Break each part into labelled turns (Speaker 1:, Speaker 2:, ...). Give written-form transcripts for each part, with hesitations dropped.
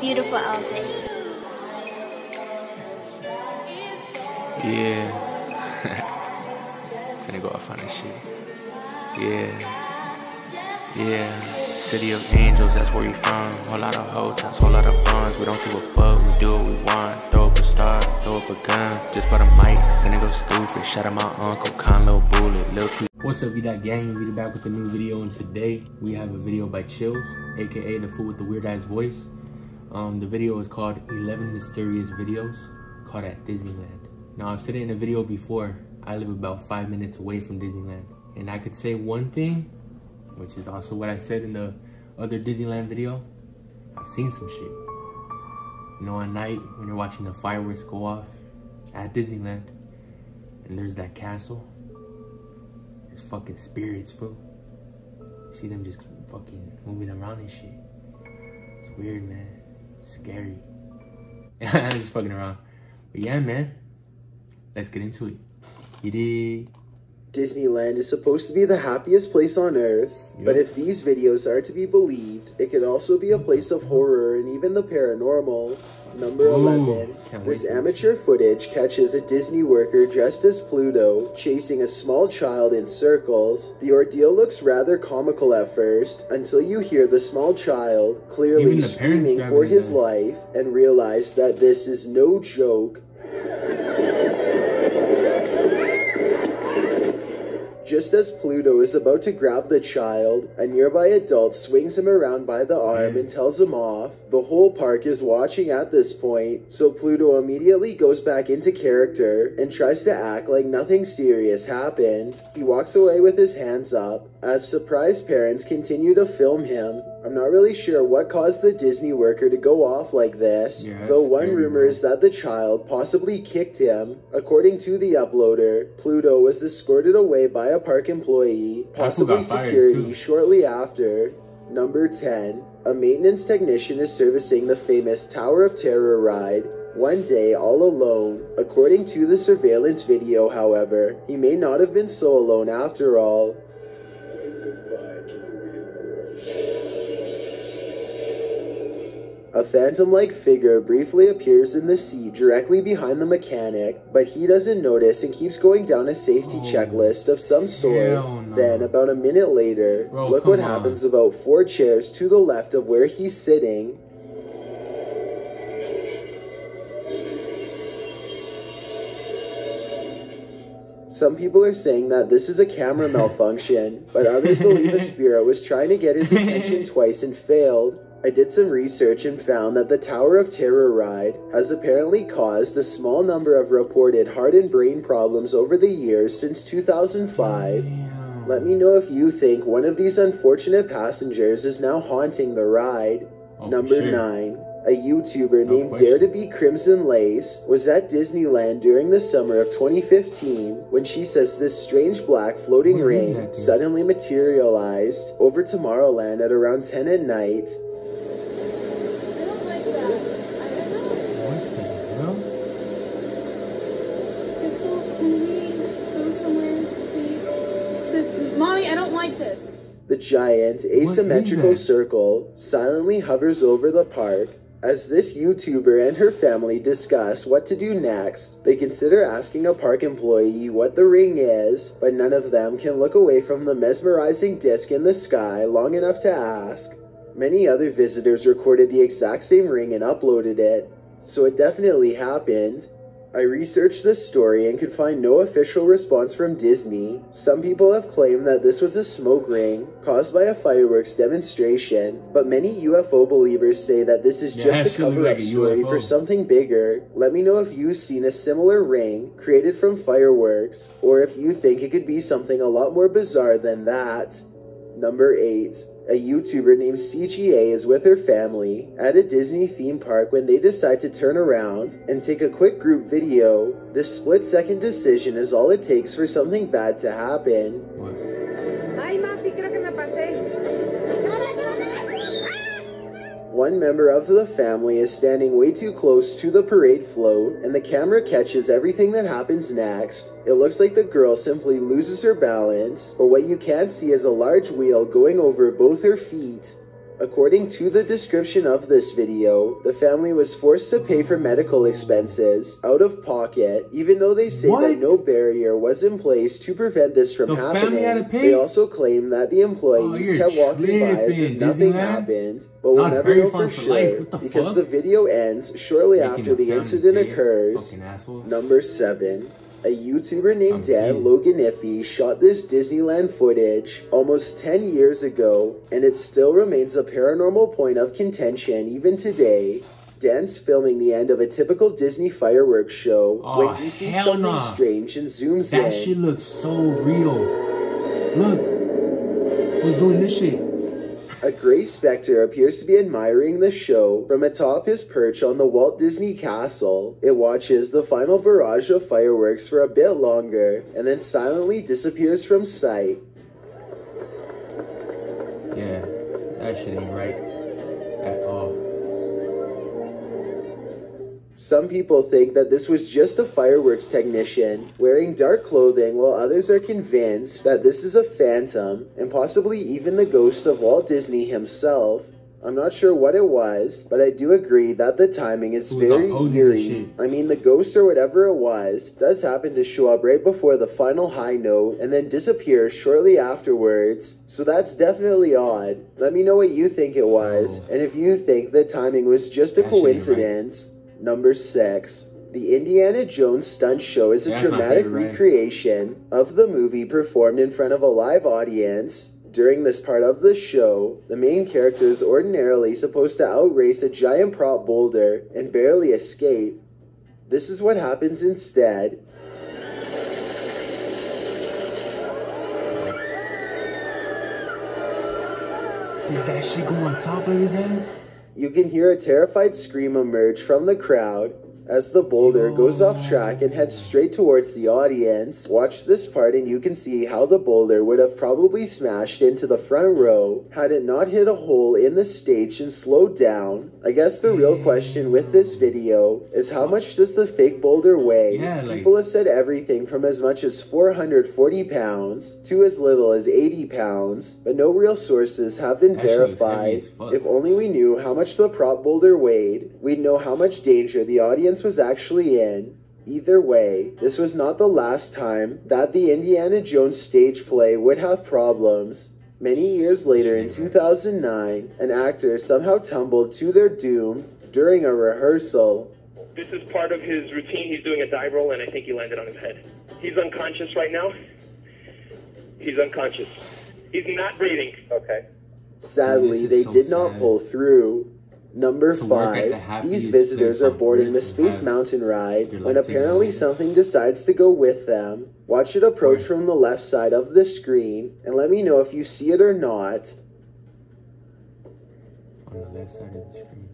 Speaker 1: beautiful LJ.
Speaker 2: Yeah. Finna go off on this shit. Yeah. City of angels, that's where we from. Whole lot of hotels, whole lot of funds. We don't give a fuck, we do what we want. Throw up a star, throw up a gun. Just bought a mic, finna go stupid. Shout out my uncle, con little bullet, lil tweet. What's up, VDOT gang? We back with a new video, and today we have a video by Chills, aka the fool with the weird ass voice. The video is called 11 Mysterious Videos Caught at Disneyland. Now, I said it in a video before, I live about 5 minutes away from Disneyland. And I could say one thing, which is also what I said in the other Disneyland video. I've seen some shit. You know, at night, when you're watching the fireworks go off at Disneyland, and there's that castle, there's fucking spirits, fool. You see them just fucking moving around and shit. It's weird, man. It's scary. I'm just fucking around. But yeah, man. Let's get into it. Get it.
Speaker 3: Disneyland is supposed to be the happiest place on earth, but if these videos are to be believed, it could also be a place of horror and even the paranormal. Number 11. This amateur footage catches a Disney worker dressed as Pluto chasing a small child in circles. The ordeal looks rather comical at first, until you hear the small child clearly screaming for his life and realize that this is no joke. Just as Pluto is about to grab the child, a nearby adult swings him around by the arm and tells him off. The whole park is watching at this point, so Pluto immediately goes back into character and tries to act like nothing serious happened. He walks away with his hands up, as surprised parents continue to film him. I'm not really sure what caused the Disney worker to go off like this, though one rumor is that the child possibly kicked him. According to the uploader, Pluto was escorted away by a park employee, possibly security, shortly after. Number 10. A maintenance technician is servicing the famous Tower of Terror ride one day all alone. According to the surveillance video, however, he may not have been so alone after all. A phantom-like figure briefly appears in the seat directly behind the mechanic, but he doesn't notice and keeps going down a safety checklist of some sort. Then, about a minute later, look what happens about 4 chairs to the left of where he's sitting. Some people are saying that this is a camera malfunction, but others believe a spirit was trying to get his attention twice and failed. I did some research and found that the Tower of Terror ride has apparently caused a small number of reported heart and brain problems over the years since 2005. Let me know if you think one of these unfortunate passengers is now haunting the ride. Number 9. A YouTuber named Dare to Be Crimson Lace was at Disneyland during the summer of 2015 when she says this strange black floating ring suddenly materialized over Tomorrowland at around 10 at night.
Speaker 4: Mommy, I don't like this.
Speaker 3: The giant asymmetrical circle silently hovers over the park. As this YouTuber and her family discuss what to do next, they consider asking a park employee what the ring is, but none of them can look away from the mesmerizing disc in the sky long enough to ask. Many other visitors recorded the exact same ring and uploaded it, so it definitely happened. I researched this story and could find no official response from Disney. Some people have claimed that this was a smoke ring caused by a fireworks demonstration, but many UFO believers say that this is just a cover-up story for something bigger. Let me know if you've seen a similar ring created from fireworks, or if you think it could be something a lot more bizarre than that. Number 8. A YouTuber named CGA is with her family at a Disney theme park when they decide to turn around and take a quick group video. This split-second decision is all it takes for something bad to happen.
Speaker 4: Ay, Mapi, creo que me pasé.
Speaker 3: One member of the family is standing way too close to the parade float, and the camera catches everything that happens next. It looks like the girl simply loses her balance, but what you can't see is a large wheel going over both her feet. According to the description of this video, the family was forced to pay for medical expenses out of pocket, even though they say that no barrier was in place to prevent this from happening.
Speaker 1: Family had to pay?
Speaker 3: They also claim that the employees kept walking by as if nothing happened, but we'll never know for sure because the video ends shortly after the incident occurs. Number 7. A YouTuber named Dan Loganiffy shot this Disneyland footage almost 10 years ago, and it still remains a paranormal point of contention even today. Dan's filming the end of a typical Disney fireworks show when he sees something strange and zooms in.
Speaker 1: That shit looks so real. Look, who's doing this shit?
Speaker 3: A gray specter appears to be admiring the show from atop his perch on the Walt Disney Castle. It watches the final barrage of fireworks for a bit longer and then silently disappears from sight.
Speaker 1: Yeah, that shit ain't right at all.
Speaker 3: Some people think that this was just a fireworks technician wearing dark clothing, while others are convinced that this is a phantom and possibly even the ghost of Walt Disney himself. I'm not sure what it was, but I do agree that the timing is very eerie. I mean, the ghost or whatever it was does happen to show up right before the final high note and then disappear shortly afterwards, so that's definitely odd. Let me know what you think it was, and if you think the timing was just a coincidence. Number 6. The Indiana Jones stunt show is a dramatic recreation of the movie performed in front of a live audience. During this part of the show, the main character is ordinarily supposed to outrace a giant prop boulder and barely escape. This is what happens instead.
Speaker 1: Did that shit go on top of his ass?
Speaker 3: You can hear a terrified scream emerge from the crowd as the boulder goes off track and heads straight towards the audience. Watch this part and you can see how the boulder would have probably smashed into the front row had it not hit a hole in the stage and slowed down. I guess the real question with this video is how much does the fake boulder weigh? People have said everything from as much as 440 pounds to as little as 80 pounds, but no real sources have been verified. If only we knew how much the prop boulder weighed, we'd know how much danger the audience was actually in. Either way, this was not the last time that the Indiana Jones stage play would have problems. Many years later in 2009, an actor somehow tumbled to their doom during a rehearsal.
Speaker 5: This is part of his routine. He's doing a dive roll and I think he landed on his head. He's unconscious right now. He's unconscious. He's not breathing. Okay.
Speaker 3: Sadly, they did not pull through. Number 5, these visitors are boarding the Space Mountain ride when apparently something decides to go with them. Watch it approach from the left side of the screen and let me know if you see it or not.
Speaker 1: On the left side of the screen.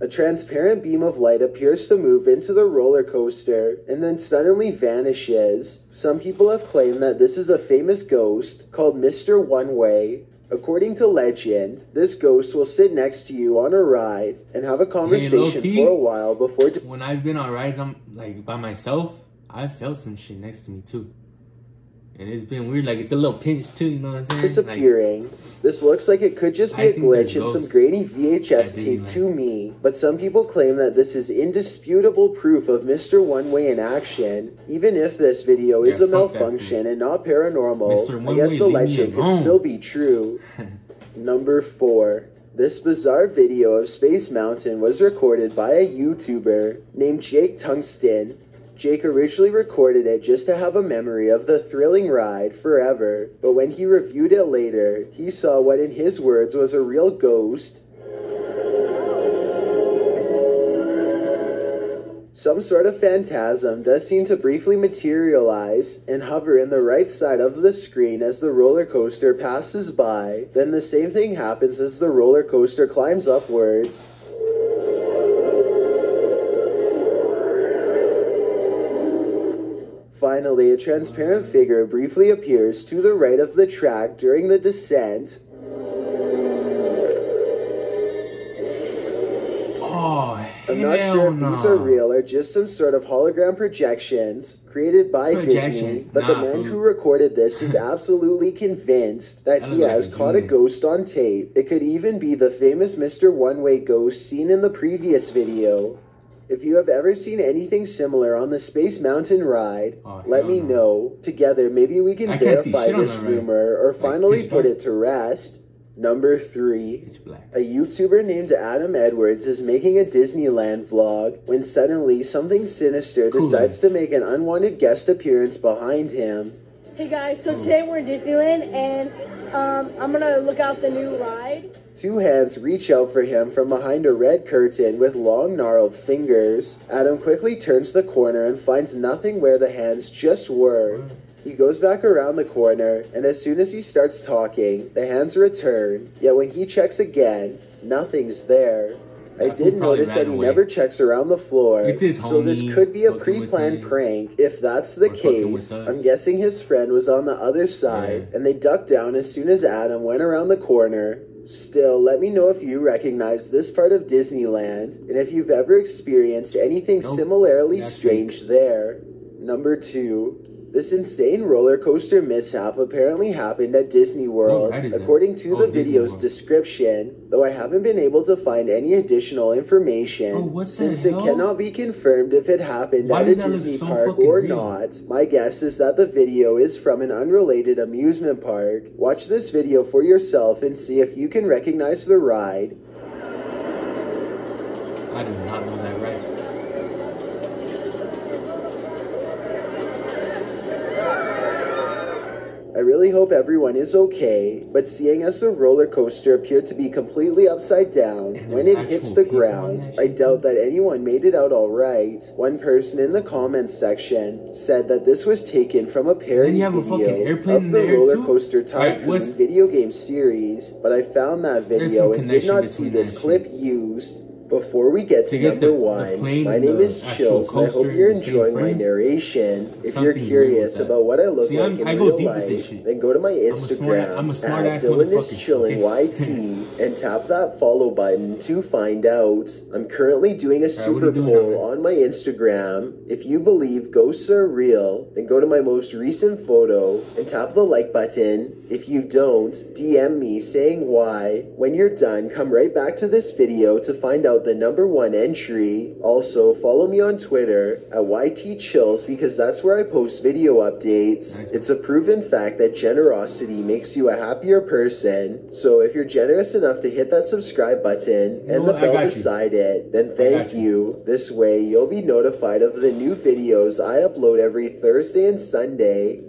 Speaker 3: A transparent beam of light appears to move into the roller coaster and then suddenly vanishes. Some people have claimed that this is a famous ghost called Mr. One Way. According to legend, this ghost will sit next to you on a ride and have a conversation for a while before...
Speaker 1: When I've been on rides, I'm like by myself, I've felt some shit next to me too. And it's been weird, like it's a little pinch too, you know what I'm saying?
Speaker 3: Disappearing. This looks like it could just be a glitch in some grainy VHS tape to me, but some people claim that this is indisputable proof of Mr. One Way in action. Even if this video is a malfunction and not paranormal, I guess the legend could still be true. Number 4. This bizarre video of Space Mountain was recorded by a YouTuber named Jake Tungsten. Jake originally recorded it just to have a memory of the thrilling ride forever, but when he reviewed it later, he saw what in his words was a real ghost. Some sort of phantasm does seem to briefly materialize and hover in the right side of the screen as the roller coaster passes by. Then the same thing happens as the roller coaster climbs upwards. Finally, a transparent figure briefly appears to the right of the track during the descent. I'm not sure if these are real or just some sort of hologram projections created by Disney, but the man who recorded this is absolutely convinced that he has caught a ghost on tape. It could even be the famous Mr. One-Way ghost seen in the previous video. If you have ever seen anything similar on the Space Mountain ride, let me know. Together, maybe we can verify this rumor or finally put it to rest. Number 3, a YouTuber named Adam Edwards is making a Disneyland vlog when suddenly something sinister decides to make an unwanted guest appearance behind him.
Speaker 6: Hey guys, so today we're in Disneyland and I'm gonna look out the new ride.
Speaker 3: 2 hands reach out for him from behind a red curtain with long gnarled fingers. Adam quickly turns the corner and finds nothing where the hands just were. He goes back around the corner, and as soon as he starts talking, the hands return, yet when he checks again, nothing's there. I did notice that he never checks around the floor, so this could be a pre-planned prank. If that's the case, I'm guessing his friend was on the other side, and they ducked down as soon as Adam went around the corner. Still, let me know if you recognize this part of Disneyland, and if you've ever experienced anything similarly strange there. Number 2. This insane roller coaster mishap apparently happened at Disney World, according to the video's description, though I haven't been able to find any additional information, since it cannot be confirmed if it happened at a Disney park or not. My guess is that the video is from an unrelated amusement park. Watch this video for yourself and see if you can recognize the ride.
Speaker 1: I do not know that ride.
Speaker 3: I really hope everyone is okay, but seeing as the roller coaster appeared to be completely upside down when it hits the ground, I doubt that anyone made it out alright. One person in the comments section said that this was taken from a parody video of the Roller Coaster Tycoon video game series, but I found that video and did not see this clip used. Before we get to number 1, my name is Chills, and I hope you're enjoying my narration. If you're curious about what I look like in real life, then go to my Instagram at DylanIsChillingYT and tap that follow button to find out. I'm currently doing a super poll on my Instagram. If you believe ghosts are real, then go to my most recent photo and tap the like button. If you don't, DM me saying why. When you're done, come right back to this video to find out the number 1 entry. Also, follow me on Twitter at YTChills because that's where I post video updates. It's a proven fact that generosity makes you a happier person. So if you're generous enough to hit that subscribe button and the bell beside it, then thank you. This way, you'll be notified of the new videos I upload every Thursday and Sunday.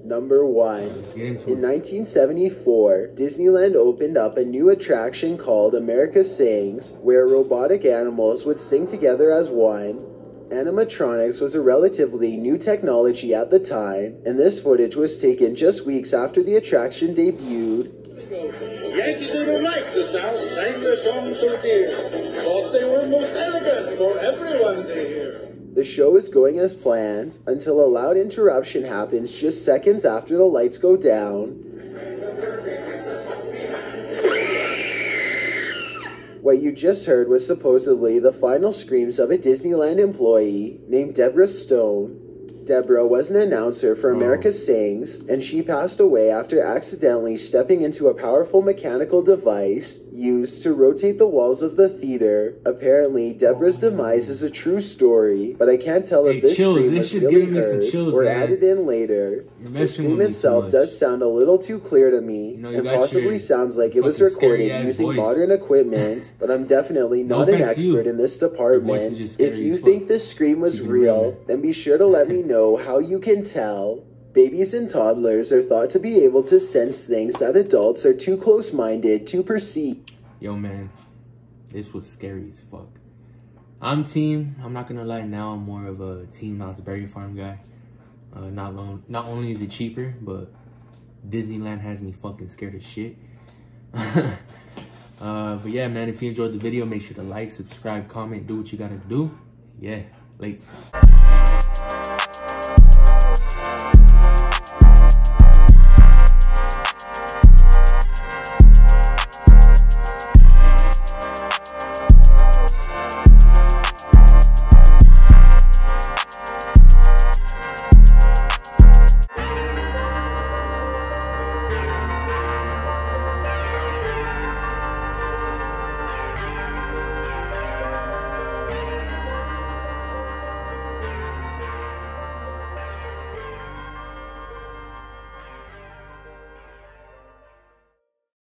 Speaker 3: Number 1. In 1974, Disneyland opened up a new attraction called America Sings, where robotic animals would sing together as one. Animatronics was a relatively new technology at the time, and this footage was taken just weeks after the attraction debuted.
Speaker 7: Yankees who don't like the South sang their song so dear, thought they were most elegant for everyone to hear.
Speaker 3: The show is going as planned until a loud interruption happens just seconds after the lights go down. What you just heard was supposedly the final screams of a Disneyland employee named Deborah Stone. Deborah was an announcer for America Sings, and she passed away after accidentally stepping into a powerful mechanical device used to rotate the walls of the theater. Apparently, Deborah's demise is a true story, but I can't tell if this scream was really hers or added in later. The scream itself does sound a little too clear to me, and possibly sounds like it was recorded using modern equipment, but I'm definitely not an expert in this department. If you think this scream was real, then be sure to let me know how you can tell. Babies and toddlers are thought to be able to sense things that adults are too close-minded to perceive.
Speaker 1: Yo, man, this was scary as fuck. I'm not gonna lie, now I'm more of a Team Knott's Berry Farm guy. Not only is it cheaper, but Disneyland has me fucking scared as shit. But yeah, man, if you enjoyed the video, make sure to like, subscribe, comment, do what you gotta do. Yeah, late.